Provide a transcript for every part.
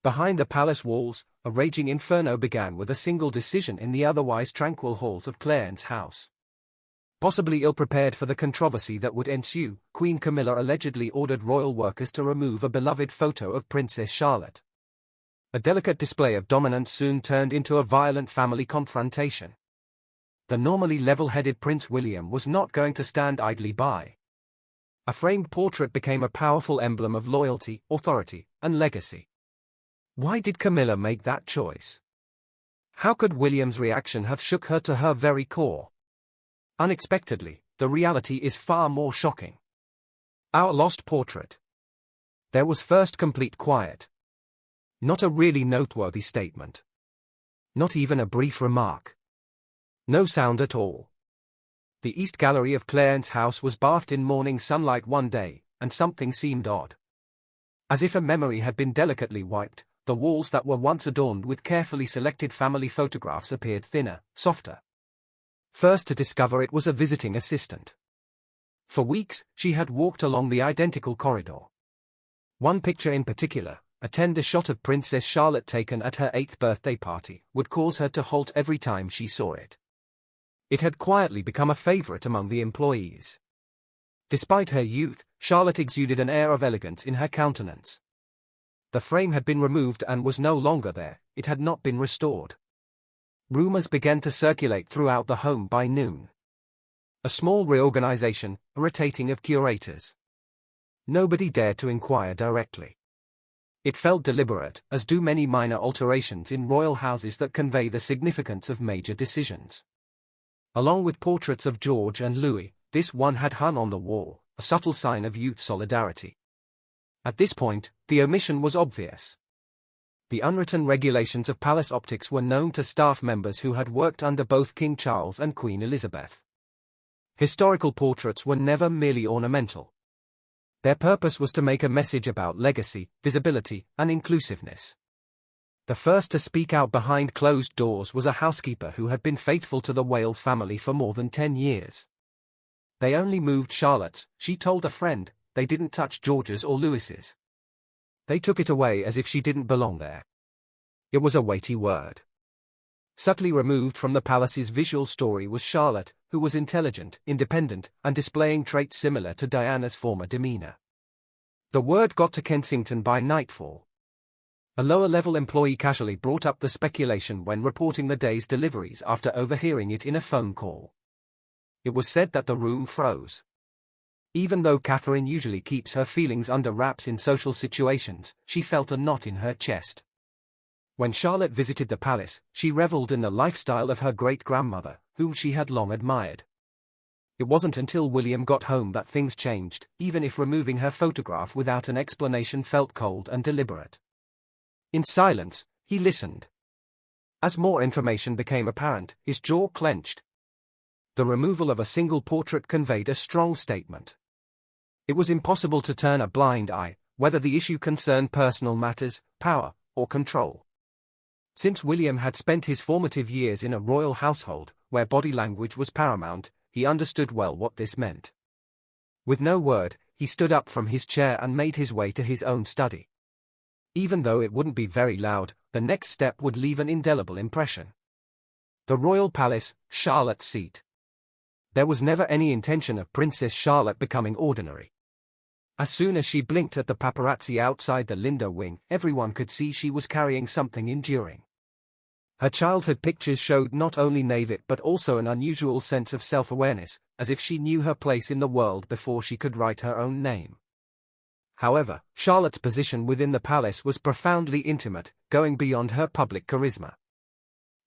Behind the palace walls, a raging inferno began with a single decision in the otherwise tranquil halls of Clarence House. Possibly ill-prepared for the controversy that would ensue, Queen Camilla allegedly ordered royal workers to remove a beloved photo of Princess Charlotte. A delicate display of dominance soon turned into a violent family confrontation. The normally level-headed Prince William was not going to stand idly by. A framed portrait became a powerful emblem of loyalty, authority, and legacy. Why did Camilla make that choice? How could William's reaction have shook her to her very core? Unexpectedly, the reality is far more shocking. Our lost portrait. There was first complete quiet. Not a really noteworthy statement. Not even a brief remark. No sound at all. The East Gallery of Clarence House was bathed in morning sunlight one day, and something seemed odd. As if a memory had been delicately wiped, the walls that were once adorned with carefully selected family photographs appeared thinner, softer. First to discover it was a visiting assistant. For weeks, she had walked along the identical corridor. One picture in particular, a tender shot of Princess Charlotte taken at her 8th birthday party, would cause her to halt every time she saw it. It had quietly become a favorite among the employees. Despite her youth, Charlotte exuded an air of elegance in her countenance. The frame had been removed and was no longer there, it had not been restored. Rumors began to circulate throughout the home by noon. A small reorganization, a rotating of curators. Nobody dared to inquire directly. It felt deliberate, as do many minor alterations in royal houses that convey the significance of major decisions. Along with portraits of George and Louis, this one had hung on the wall, a subtle sign of youth solidarity. At this point, the omission was obvious. The unwritten regulations of palace optics were known to staff members who had worked under both King Charles and Queen Elizabeth. Historical portraits were never merely ornamental. Their purpose was to make a message about legacy, visibility, and inclusiveness. The first to speak out behind closed doors was a housekeeper who had been faithful to the Wales family for more than 10 years. They only moved Charlotte's, she told a friend. They didn't touch George's or Louis's. They took it away as if she didn't belong there. It was a weighty word. Subtly removed from the palace's visual story was Charlotte, who was intelligent, independent, and displaying traits similar to Diana's former demeanor. The word got to Kensington by nightfall. A lower-level employee casually brought up the speculation when reporting the day's deliveries after overhearing it in a phone call. It was said that the room froze. Even though Catherine usually keeps her feelings under wraps in social situations, she felt a knot in her chest. When Charlotte visited the palace, she reveled in the lifestyle of her great-grandmother, whom she had long admired. It wasn't until William got home that things changed, even if removing her photograph without an explanation felt cold and deliberate. In silence, he listened. As more information became apparent, his jaw clenched. The removal of a single portrait conveyed a strong statement. It was impossible to turn a blind eye, whether the issue concerned personal matters, power, or control. Since William had spent his formative years in a royal household, where body language was paramount, he understood well what this meant. With no word, he stood up from his chair and made his way to his own study. Even though it wouldn't be very loud, the next step would leave an indelible impression. The royal palace, Charlotte's seat. There was never any intention of Princess Charlotte becoming ordinary. As soon as she blinked at the paparazzi outside the Lindo wing, everyone could see she was carrying something enduring. Her childhood pictures showed not only naivete but also an unusual sense of self-awareness, as if she knew her place in the world before she could write her own name. However, Charlotte's position within the palace was profoundly intimate, going beyond her public charisma.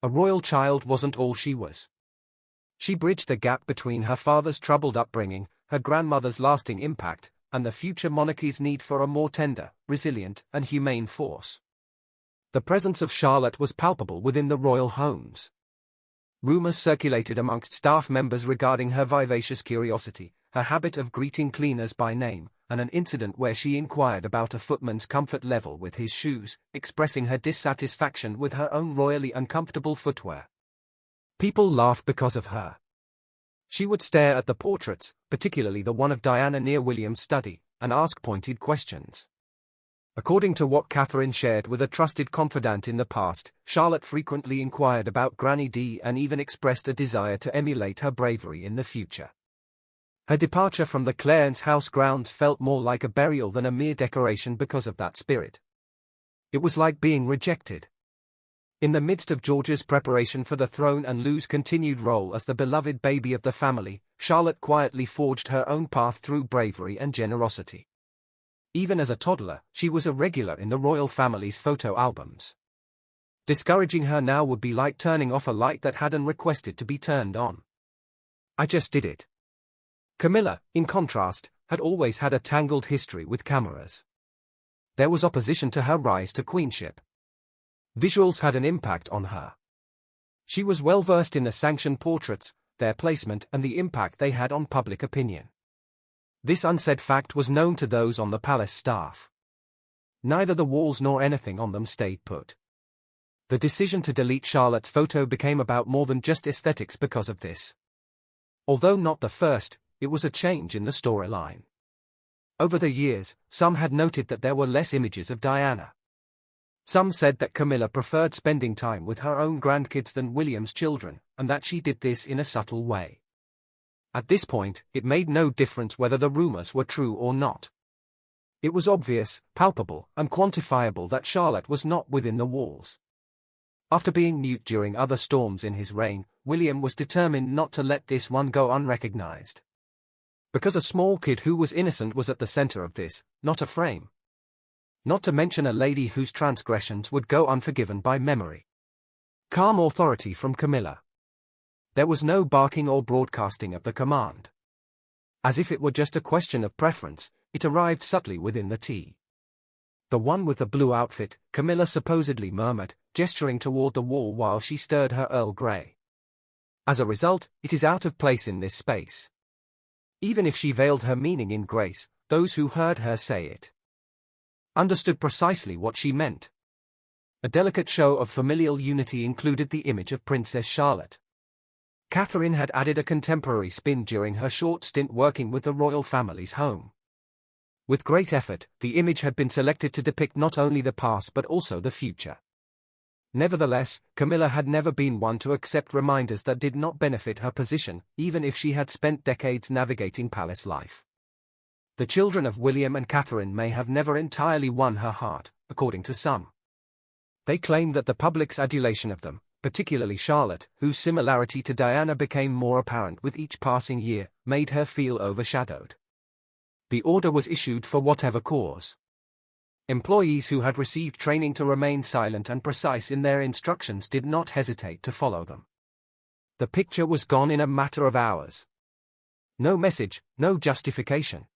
A royal child wasn't all she was. She bridged the gap between her father's troubled upbringing, her grandmother's lasting impact, and the future monarchy's need for a more tender, resilient, and humane force. The presence of Charlotte was palpable within the royal homes. Rumors circulated amongst staff members regarding her vivacious curiosity, her habit of greeting cleaners by name, and an incident where she inquired about a footman's comfort level with his shoes, expressing her dissatisfaction with her own royally uncomfortable footwear. People laughed because of her. She would stare at the portraits, particularly the one of Diana near William's study, and ask pointed questions. According to what Catherine shared with a trusted confidant in the past, Charlotte frequently inquired about Granny D and even expressed a desire to emulate her bravery in the future. Her departure from the Clarence house grounds felt more like a burial than a mere decoration because of that spirit. It was like being rejected. In the midst of George's preparation for the throne and Lou's continued role as the beloved baby of the family, Charlotte quietly forged her own path through bravery and generosity. Even as a toddler, she was a regular in the royal family's photo albums. Discouraging her now would be like turning off a light that hadn't requested to be turned on. I just did it. Camilla, in contrast, had always had a tangled history with cameras. There was opposition to her rise to queenship. Visuals had an impact on her. She was well versed in the sanctioned portraits, their placement and the impact they had on public opinion. This unsaid fact was known to those on the palace staff. Neither the walls nor anything on them stayed put. The decision to delete Charlotte's photo became about more than just aesthetics because of this. Although not the first, it was a change in the storyline. Over the years, some had noted that there were less images of Diana. Some said that Camilla preferred spending time with her own grandkids than William's children, and that she did this in a subtle way. At this point, it made no difference whether the rumors were true or not. It was obvious, palpable, and quantifiable that Charlotte was not within the walls. After being mute during other storms in his reign, William was determined not to let this one go unrecognized. Because a small kid who was innocent was at the center of this, not a frame. Not to mention a lady whose transgressions would go unforgiven by memory. Calm authority from Camilla. There was no barking or broadcasting of the command. As if it were just a question of preference, it arrived subtly within the tea. The one with the blue outfit, Camilla supposedly murmured, gesturing toward the wall while she stirred her Earl Grey. As a result, it is out of place in this space. Even if she veiled her meaning in grace, those who heard her say it understood precisely what she meant. A delicate show of familial unity included the image of Princess Charlotte. Catherine had added a contemporary spin during her short stint working with the royal family's home. With great effort, the image had been selected to depict not only the past but also the future. Nevertheless, Camilla had never been one to accept reminders that did not benefit her position, even if she had spent decades navigating palace life. The children of William and Catherine may have never entirely won her heart, according to some. They claimed that the public's adulation of them, particularly Charlotte, whose similarity to Diana became more apparent with each passing year, made her feel overshadowed. The order was issued for whatever cause. Employees who had received training to remain silent and precise in their instructions did not hesitate to follow them. The picture was gone in a matter of hours. No message, no justification.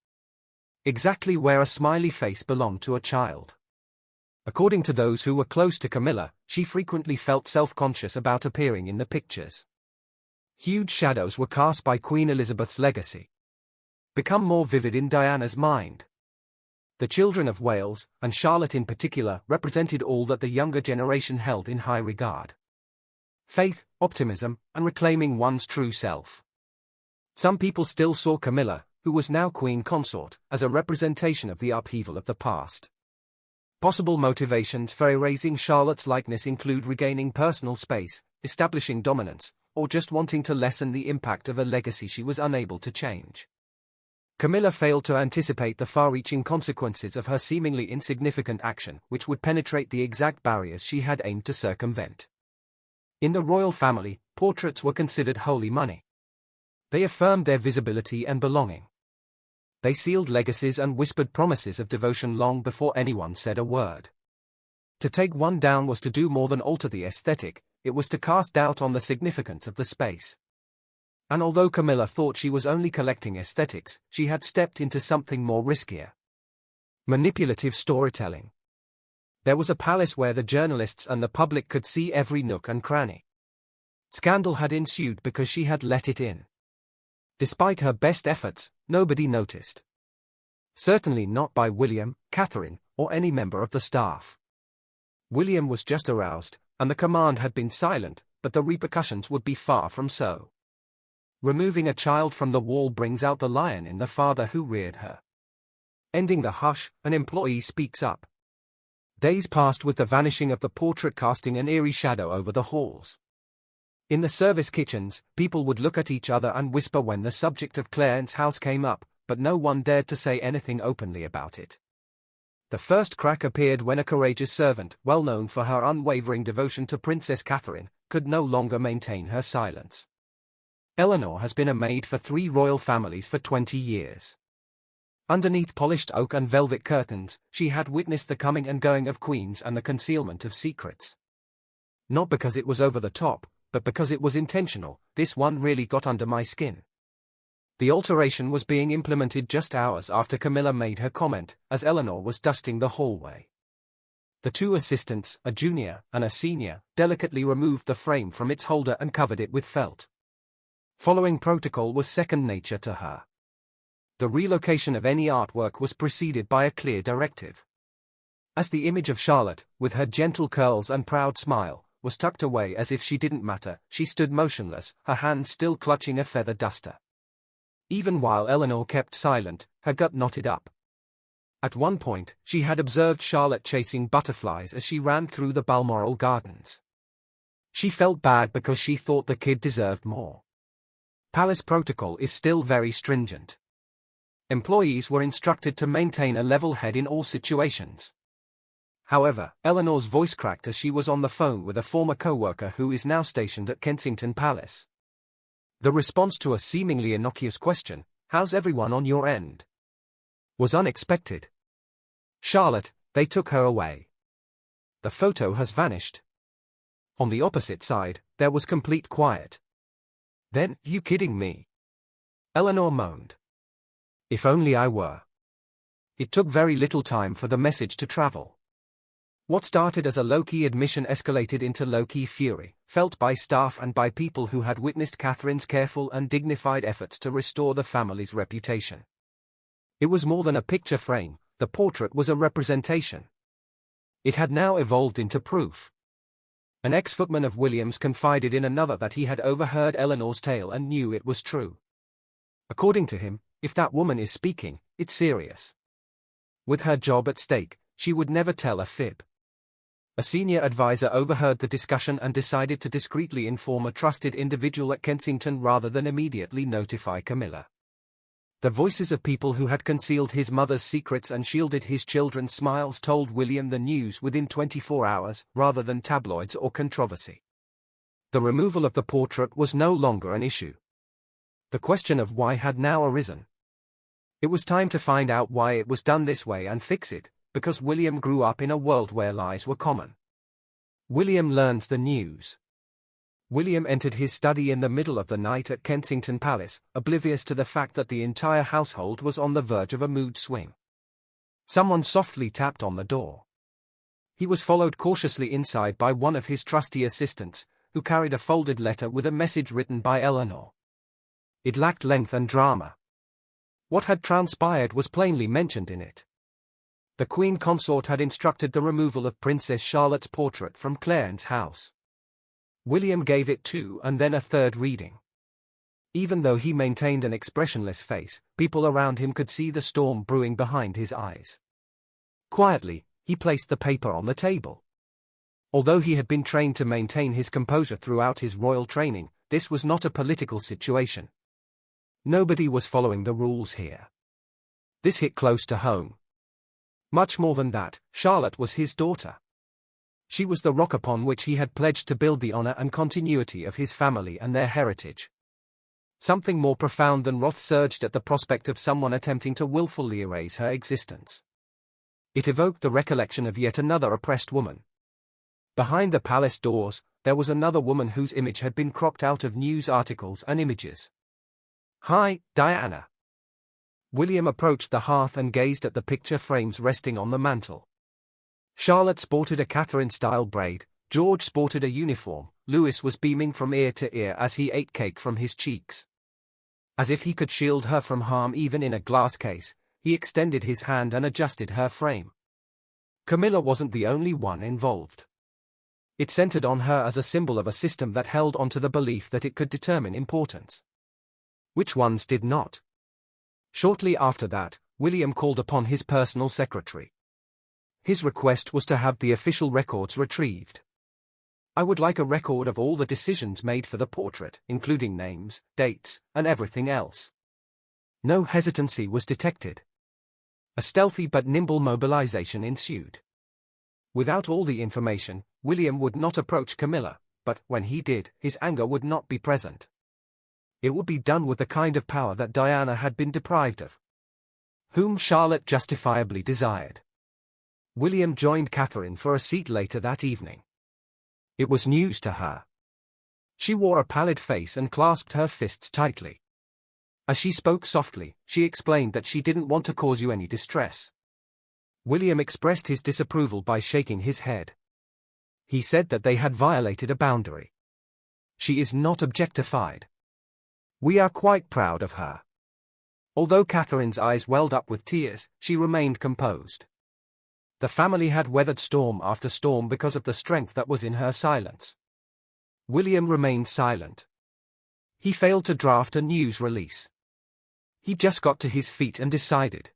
Exactly where a smiley face belonged to a child. According to those who were close to Camilla, she frequently felt self-conscious about appearing in the pictures. Huge shadows were cast by Queen Elizabeth's legacy. Become more vivid in Diana's mind. The children of Wales, and Charlotte in particular, represented all that the younger generation held in high regard. Faith, optimism, and reclaiming one's true self. Some people still saw Camilla, who was now queen consort, as a representation of the upheaval of the past. Possible motivations for erasing Charlotte's likeness include regaining personal space, establishing dominance, or just wanting to lessen the impact of a legacy she was unable to change. Camilla failed to anticipate the far-reaching consequences of her seemingly insignificant action, which would penetrate the exact barriers she had aimed to circumvent. In the royal family, portraits were considered holy money. They affirmed their visibility and belonging. They sealed legacies and whispered promises of devotion long before anyone said a word. To take one down was to do more than alter the aesthetic, it was to cast doubt on the significance of the space. And although Camilla thought she was only collecting aesthetics, she had stepped into something more riskier. Manipulative storytelling. There was a palace where the journalists and the public could see every nook and cranny. Scandal had ensued because she had let it in. Despite her best efforts, nobody noticed. Certainly not by William, Catherine, or any member of the staff. William was just aroused, and the command had been silent, but the repercussions would be far from so. Removing a child from the wall brings out the lion in the father who reared her. Ending the hush, an employee speaks up. Days passed with the vanishing of the portrait casting an eerie shadow over the halls. In the service kitchens, people would look at each other and whisper when the subject of Clarence's house came up, but no one dared to say anything openly about it. The first crack appeared when a courageous servant, well known for her unwavering devotion to Princess Catherine, could no longer maintain her silence. Eleanor has been a maid for 3 royal families for 20 years. Underneath polished oak and velvet curtains, she had witnessed the coming and going of queens and the concealment of secrets. Not because it was over the top, but because it was intentional. This one really got under my skin. The alteration was being implemented just hours after Camilla made her comment, as Eleanor was dusting the hallway. The 2 assistants, a junior and a senior, delicately removed the frame from its holder and covered it with felt. Following protocol was second nature to her. The relocation of any artwork was preceded by a clear directive. As the image of Charlotte, with her gentle curls and proud smile, was tucked away as if she didn't matter, she stood motionless, her hands still clutching a feather duster. Even while Eleanor kept silent, her gut knotted up. At one point, she had observed Charlotte chasing butterflies as she ran through the Balmoral Gardens. She felt bad because she thought the kid deserved more. Palace protocol is still very stringent. Employees were instructed to maintain a level head in all situations. However, Eleanor's voice cracked as she was on the phone with a former co-worker who is now stationed at Kensington Palace. The response to a seemingly innocuous question, "How's everyone on your end?" was unexpected. "Charlotte, they took her away. The photo has vanished." On the opposite side, there was complete quiet. "Then, you kidding me?" Eleanor moaned. "If only I were." It took very little time for the message to travel. What started as a low-key admission escalated into low-key fury, felt by staff and by people who had witnessed Catherine's careful and dignified efforts to restore the family's reputation. It was more than a picture frame, the portrait was a representation. It had now evolved into proof. An ex-footman of William's confided in another that he had overheard Eleanor's tale and knew it was true. According to him, if that woman is speaking, it's serious. With her job at stake, she would never tell a fib. A senior advisor overheard the discussion and decided to discreetly inform a trusted individual at Kensington rather than immediately notify Camilla. The voices of people who had concealed his mother's secrets and shielded his children's smiles told William the news within 24 hours, rather than tabloids or controversy. The removal of the portrait was no longer an issue. The question of why had now arisen. It was time to find out why it was done this way and fix it, because William grew up in a world where lies were common. William learns the news. William entered his study in the middle of the night at Kensington Palace, oblivious to the fact that the entire household was on the verge of a mood swing. Someone softly tapped on the door. He was followed cautiously inside by one of his trusty assistants, who carried a folded letter with a message written by Eleanor. It lacked length and drama. What had transpired was plainly mentioned in it. The Queen Consort had instructed the removal of Princess Charlotte's portrait from Clarence's house. William gave it 2 and then a 3rd reading. Even though he maintained an expressionless face, people around him could see the storm brewing behind his eyes. Quietly, he placed the paper on the table. Although he had been trained to maintain his composure throughout his royal training, this was not a political situation. Nobody was following the rules here. This hit close to home. Much more than that, Charlotte was his daughter. She was the rock upon which he had pledged to build the honor and continuity of his family and their heritage. Something more profound than wrath surged at the prospect of someone attempting to willfully erase her existence. It evoked the recollection of yet another oppressed woman. Behind the palace doors, there was another woman whose image had been cropped out of news articles and images. "Hi, Diana." William approached the hearth and gazed at the picture frames resting on the mantel. Charlotte sported a Catherine-style braid, George sported a uniform, Louis was beaming from ear to ear as he ate cake from his cheeks. As if he could shield her from harm even in a glass case, he extended his hand and adjusted her frame. Camilla wasn't the only one involved. It centered on her as a symbol of a system that held onto the belief that it could determine importance. Which ones did not? Shortly after that, William called upon his personal secretary. His request was to have the official records retrieved. I would like a record of all the decisions made for the portrait, including names, dates, and everything else. No hesitancy was detected. A stealthy but nimble mobilization ensued. Without all the information, William would not approach Camilla, but when he did, his anger would not be present. It would be done with the kind of power that Diana had been deprived of, whom Charlotte justifiably desired. William joined Catherine for a seat later that evening. It was news to her. She wore a pallid face and clasped her fists tightly. As she spoke softly, she explained that she didn't want to cause you any distress. William expressed his disapproval by shaking his head. He said that they had violated a boundary. She is not objectified. We are quite proud of her. Although Catherine's eyes welled up with tears, she remained composed. The family had weathered storm after storm because of the strength that was in her silence. William remained silent. He failed to draft a news release. He just got to his feet and decided.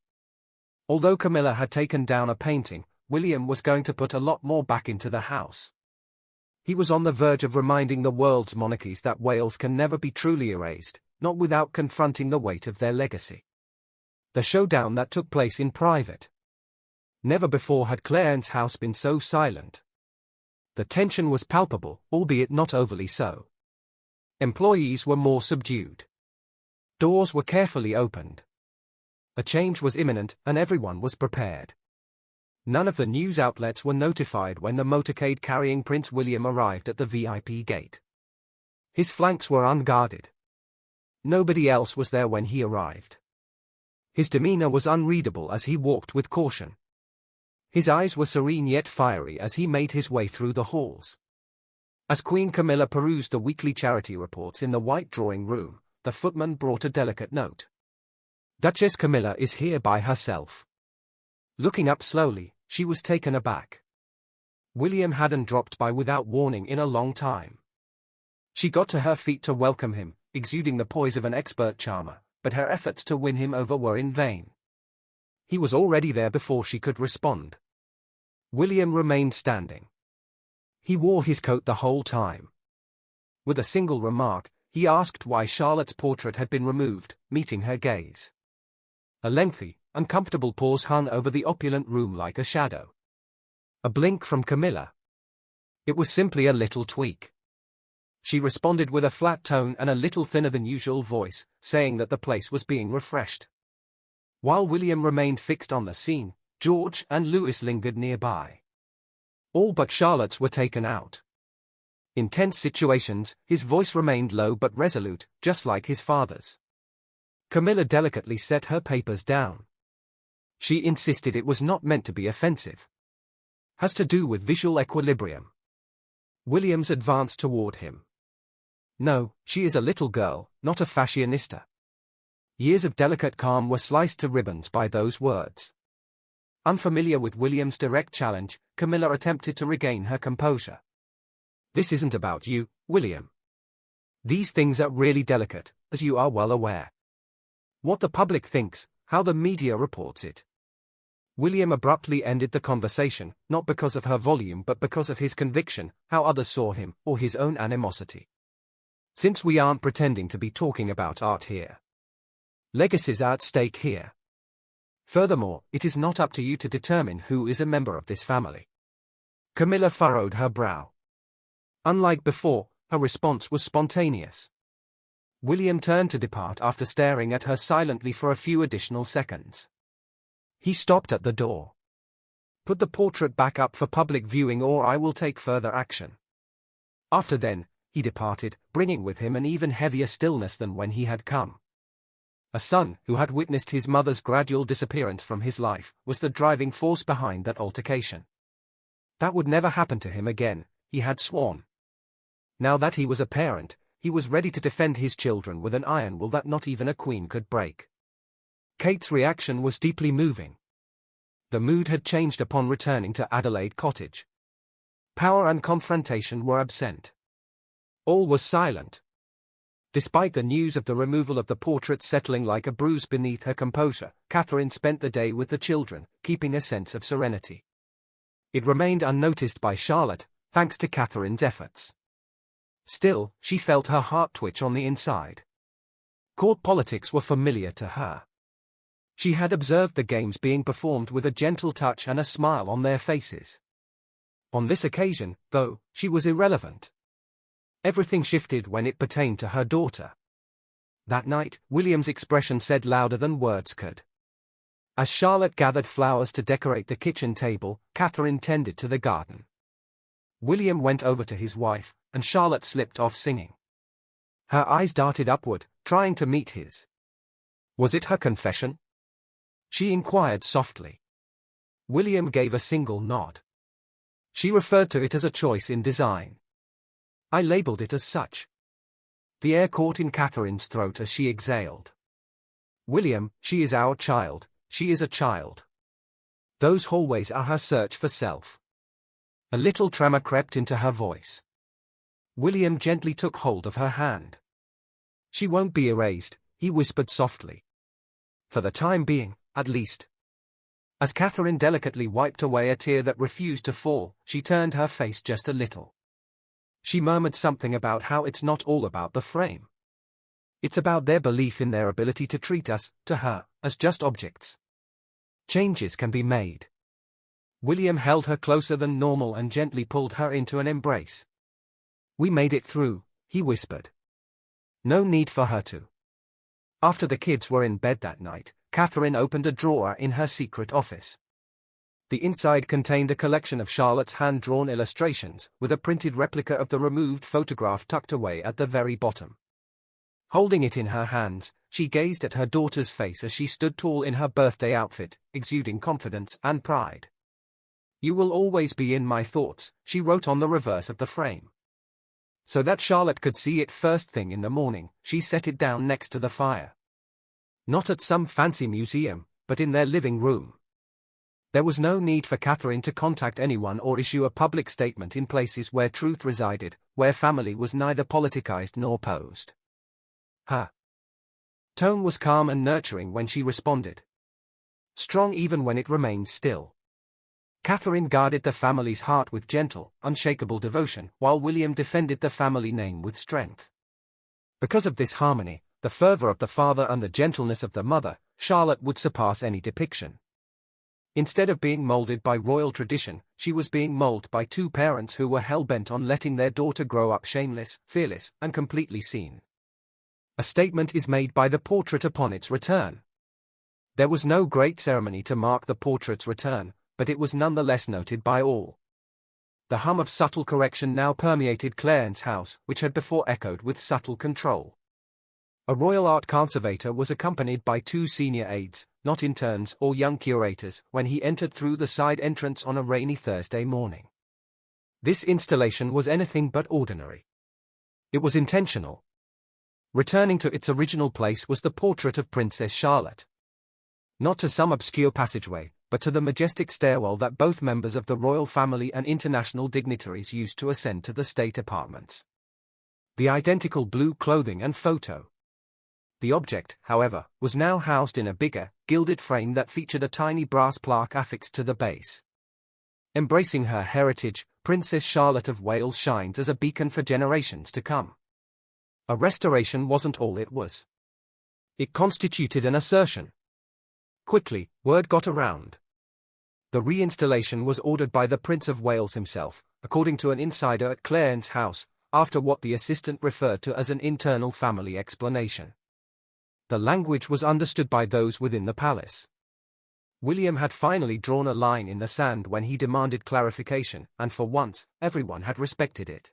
Although Camilla had taken down a painting, William was going to put a lot more back into the house. He was on the verge of reminding the world's monarchies that Wales can never be truly erased, not without confronting the weight of their legacy. The showdown that took place in private. Never before had Clarence House been so silent. The tension was palpable, albeit not overly so. Employees were more subdued. Doors were carefully opened. A change was imminent, and everyone was prepared. None of the news outlets were notified when the motorcade carrying Prince William arrived at the VIP gate. His flanks were unguarded. Nobody else was there when he arrived. His demeanor was unreadable as he walked with caution. His eyes were serene yet fiery as he made his way through the halls. As Queen Camilla perused the weekly charity reports in the white drawing room, the footman brought a delicate note. Duchess Camilla is here by herself. Looking up slowly, she was taken aback. William hadn't dropped by without warning in a long time. She got to her feet to welcome him, exuding the poise of an expert charmer, but her efforts to win him over were in vain. He was already there before she could respond. William remained standing. He wore his coat the whole time. With a single remark, he asked why Charlotte's portrait had been removed, meeting her gaze. A lengthy, uncomfortable pause hung over the opulent room like a shadow. A blink from Camilla. It was simply a little tweak. She responded with a flat tone and a little thinner than usual voice, saying that the place was being refreshed. While William remained fixed on the scene, George and Louis lingered nearby. All but Charlotte's were taken out. In tense situations, his voice remained low but resolute, just like his father's. Camilla delicately set her papers down. She insisted it was not meant to be offensive. Has to do with visual equilibrium. Williams advanced toward him. No, she is a little girl, not a fashionista. Years of delicate calm were sliced to ribbons by those words. Unfamiliar with William's direct challenge, Camilla attempted to regain her composure. This isn't about you, William. These things are really delicate, as you are well aware. What the public thinks, how the media reports it. William abruptly ended the conversation, not because of her volume but because of his conviction, how others saw him, or his own animosity. Since we aren't pretending to be talking about art here. Legacies are at stake here. Furthermore, it is not up to you to determine who is a member of this family. Camilla furrowed her brow. Unlike before, her response was spontaneous. William turned to depart after staring at her silently for a few additional seconds. He stopped at the door. Put the portrait back up for public viewing or I will take further action. After then, he departed, bringing with him an even heavier stillness than when he had come. A son, who had witnessed his mother's gradual disappearance from his life, was the driving force behind that altercation. That would never happen to him again, he had sworn. Now that he was a parent, he was ready to defend his children with an iron will that not even a queen could break. Kate's reaction was deeply moving. The mood had changed upon returning to Adelaide Cottage. Power and confrontation were absent. All was silent. Despite the news of the removal of the portrait settling like a bruise beneath her composure, Catherine spent the day with the children, keeping a sense of serenity. It remained unnoticed by Charlotte, thanks to Catherine's efforts. Still, she felt her heart twitch on the inside. Court politics were familiar to her. She had observed the games being performed with a gentle touch and a smile on their faces. On this occasion, though, she was irrelevant. Everything shifted when it pertained to her daughter. That night, William's expression said louder than words could. As Charlotte gathered flowers to decorate the kitchen table, Catherine tended to the garden. William went over to his wife, and Charlotte slipped off singing. Her eyes darted upward, trying to meet his. Was it her confession? She inquired softly. William gave a single nod. She referred to it as a choice in design. I labeled it as such. The air caught in Catherine's throat as she exhaled. William, she is our child, she is a child. Those hallways are her search for self. A little tremor crept into her voice. William gently took hold of her hand. She won't be erased, he whispered softly. For the time being, at least. As Catherine delicately wiped away a tear that refused to fall, she turned her face just a little. She murmured something about how it's not all about the frame. It's about their belief in their ability to treat us, to her, as just objects. Changes can be made. William held her closer than normal and gently pulled her into an embrace. We made it through, he whispered. No need for her to. After the kids were in bed that night, Catherine opened a drawer in her secret office. The inside contained a collection of Charlotte's hand-drawn illustrations, with a printed replica of the removed photograph tucked away at the very bottom. Holding it in her hands, she gazed at her daughter's face as she stood tall in her birthday outfit, exuding confidence and pride. You will always be in my thoughts, she wrote on the reverse of the frame. So that Charlotte could see it first thing in the morning, she set it down next to the fire. Not at some fancy museum, but in their living room. There was no need for Catherine to contact anyone or issue a public statement in places where truth resided, where family was neither politicized nor posed. Her tone was calm and nurturing when she responded. Strong even when it remained still. Catherine guarded the family's heart with gentle, unshakable devotion, while William defended the family name with strength. Because of this harmony, the fervor of the father and the gentleness of the mother, Charlotte would surpass any depiction. Instead of being molded by royal tradition, she was being molded by two parents who were hell-bent on letting their daughter grow up shameless, fearless, and completely seen. A statement is made by the portrait upon its return. There was no great ceremony to mark the portrait's return, but it was nonetheless noted by all. The hum of subtle correction now permeated Clarence's house, which had before echoed with subtle control. A royal art conservator was accompanied by two senior aides, not interns or young curators, when he entered through the side entrance on a rainy Thursday morning. This installation was anything but ordinary. It was intentional. Returning to its original place was the portrait of Princess Charlotte. Not to some obscure passageway, but to the majestic stairwell that both members of the royal family and international dignitaries used to ascend to the state apartments. The identical blue clothing and photo. The object, however, was now housed in a bigger, gilded frame that featured a tiny brass plaque affixed to the base. Embracing her heritage, Princess Charlotte of Wales shines as a beacon for generations to come. A restoration wasn't all it was. It constituted an assertion. Quickly, word got around. The reinstallation was ordered by the Prince of Wales himself, according to an insider at Clarence's house, after what the assistant referred to as an internal family explanation. The language was understood by those within the palace. William had finally drawn a line in the sand when he demanded clarification, and for once, everyone had respected it.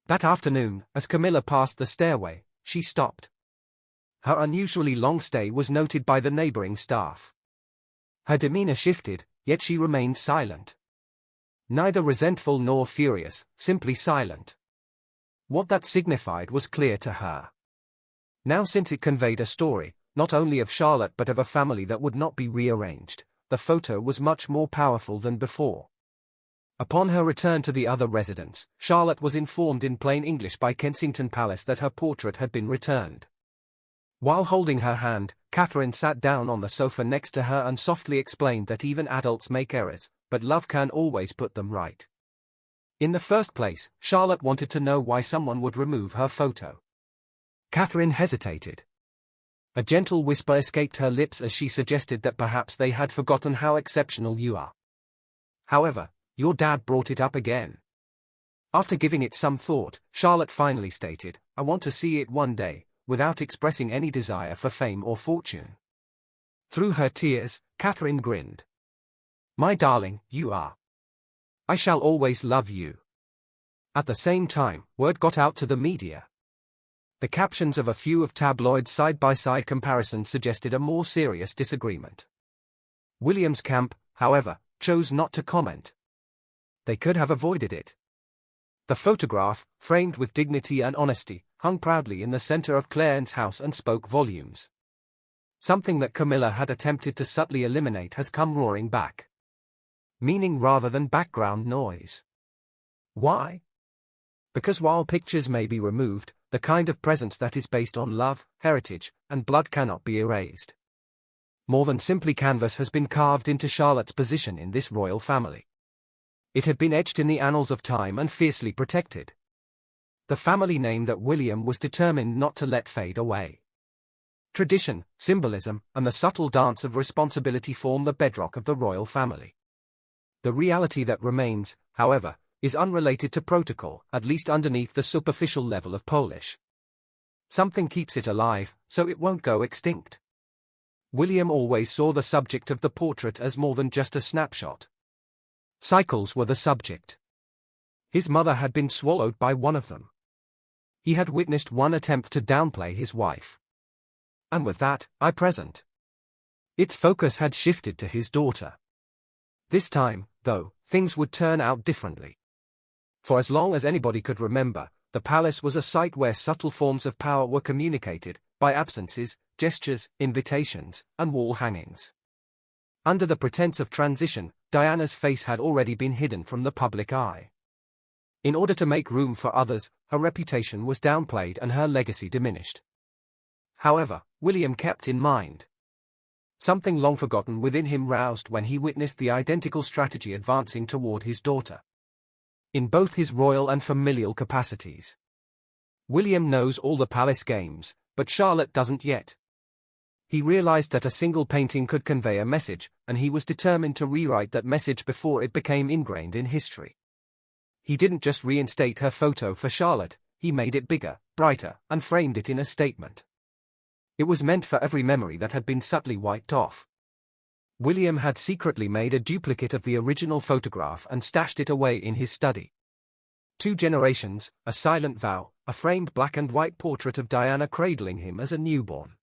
That afternoon, as Camilla passed the stairway, she stopped. Her unusually long stay was noted by the neighboring staff. Her demeanor shifted, yet she remained silent. Neither resentful nor furious, simply silent. What that signified was clear to her. Now, since it conveyed a story, not only of Charlotte but of a family that would not be rearranged, the photo was much more powerful than before. Upon her return to the other residence, Charlotte was informed in plain English by Kensington Palace that her portrait had been returned. While holding her hand, Catherine sat down on the sofa next to her and softly explained that even adults make errors, but love can always put them right. In the first place, Charlotte wanted to know why someone would remove her photo. Catherine hesitated. A gentle whisper escaped her lips as she suggested that perhaps they had forgotten how exceptional you are. However, your dad brought it up again. After giving it some thought, Charlotte finally stated, "I want to see it one day," without expressing any desire for fame or fortune. Through her tears, Catherine grinned. "My darling, you are. I shall always love you." At the same time, word got out to the media. The captions of a few of tabloids' side-by-side comparisons suggested a more serious disagreement. William's camp, however, chose not to comment. They could have avoided it. The photograph, framed with dignity and honesty, hung proudly in the center of Clarence's house and spoke volumes. Something that Camilla had attempted to subtly eliminate has come roaring back. Meaning rather than background noise. Why? Because while pictures may be removed, the kind of presence that is based on love, heritage, and blood cannot be erased. More than simply canvas has been carved into Charlotte's position in this royal family. It had been etched in the annals of time and fiercely protected. The family name that William was determined not to let fade away. Tradition, symbolism, and the subtle dance of responsibility form the bedrock of the royal family. The reality that remains, however, is unrelated to protocol, at least underneath the superficial level of Polish. Something keeps it alive, so it won't go extinct. William always saw the subject of the portrait as more than just a snapshot. Cycles were the subject. His mother had been swallowed by one of them. He had witnessed one attempt to downplay his wife. And with that, present. Its focus had shifted to his daughter. This time, though, things would turn out differently. For as long as anybody could remember, the palace was a site where subtle forms of power were communicated, by absences, gestures, invitations, and wall hangings. Under the pretense of transition, Diana's face had already been hidden from the public eye. In order to make room for others, her reputation was downplayed and her legacy diminished. However, William kept in mind. Something long forgotten within him roused when he witnessed the identical strategy advancing toward his daughter. In both his royal and familial capacities. William knows all the palace games, but Charlotte doesn't yet. He realized that a single painting could convey a message, and he was determined to rewrite that message before it became ingrained in history. He didn't just reinstate her photo for Charlotte, he made it bigger, brighter, and framed it in a statement. It was meant for every memory that had been subtly wiped off. William had secretly made a duplicate of the original photograph and stashed it away in his study. 2 generations, a silent vow, a framed black and white portrait of Diana cradling him as a newborn.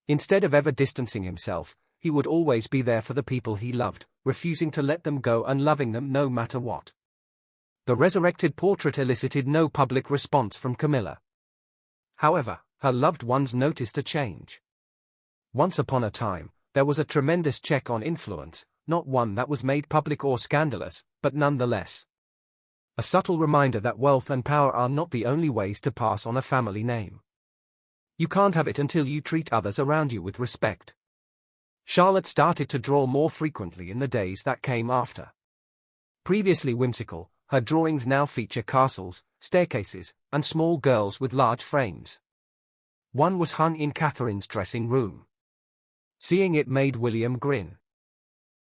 Instead of ever distancing himself, he would always be there for the people he loved, refusing to let them go and loving them no matter what. The resurrected portrait elicited no public response from Camilla. However, her loved ones noticed a change. Once upon a time, there was a tremendous check on influence, not one that was made public or scandalous, but nonetheless. A subtle reminder that wealth and power are not the only ways to pass on a family name. You can't have it until you treat others around you with respect. Charlotte started to draw more frequently in the days that came after. Previously whimsical, her drawings now feature castles, staircases, and small girls with large frames. One was hung in Catherine's dressing room. Seeing it made William grin.